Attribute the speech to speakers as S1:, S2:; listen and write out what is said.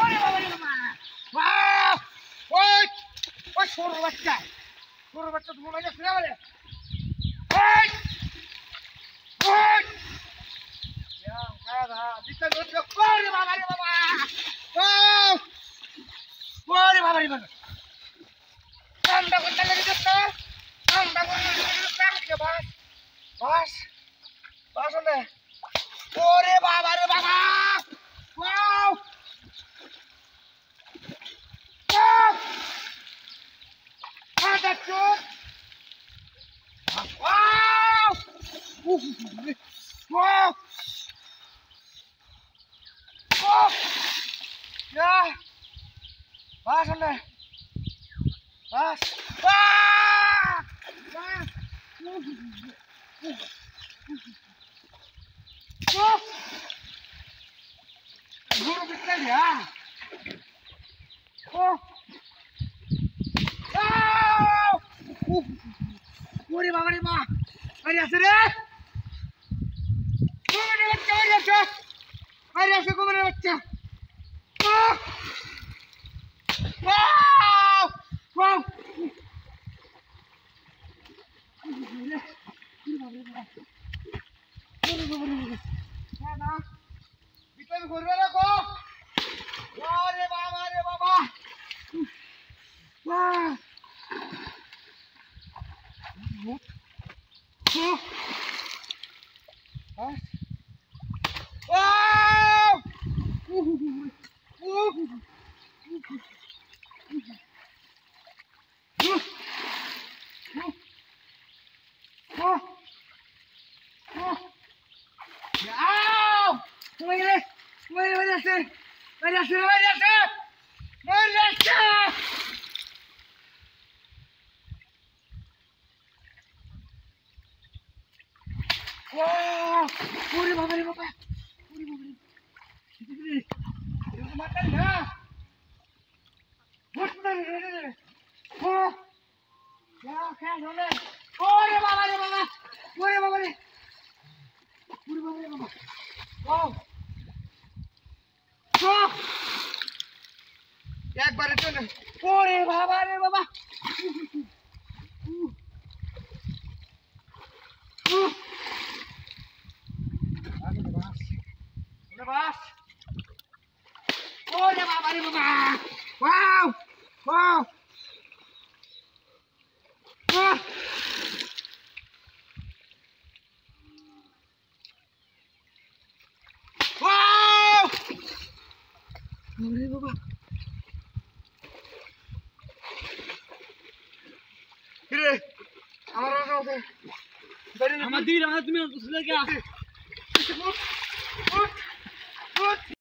S1: ওরে বাবা রে বাবা বাহ ওই ওই ছোট বাচ্চা তুমি মাইনে শুনে বলে ওই ওই ইয়া কাদা দিতে দিতে ওরে বাবা রে বাবা ওরে বাবা রে বাবা ঠান্ডা করতে লাগে দিতে ঠান্ডা করতে লাগে বাস বাস বাস না ওরে বাবা রে বাবা wow That's good. Wow! Wow! Oh! Yeah. Bas on there. Bas. Ah! Oh! Guru bikin ya. Oh! ওরে বাবা রে মা আরে আসে রে কোমরে বাচ্চা আরে আসে কোমরে বাচ্চা ওয়াও ওয়াও না ভিতরে ঘুরবে না গো ওরে বাবা রে বাবা wow Wow! Wow! Uri baba रे baba. Uri baba रे. Itu makan ya. Betul ini. Oh. Ya, kayak mana? Uri baba रे baba. Uri baba रे. Uri baba रे baba. Wow. Oh. एक बार itu nih. Uri baba रे baba. Bas. Oh, ya baba nih baba. Wow. Wow. Oh. Wow. Ini baba. Kire. Amar orang
S2: Hamadir, hamadir, tu sudah kya?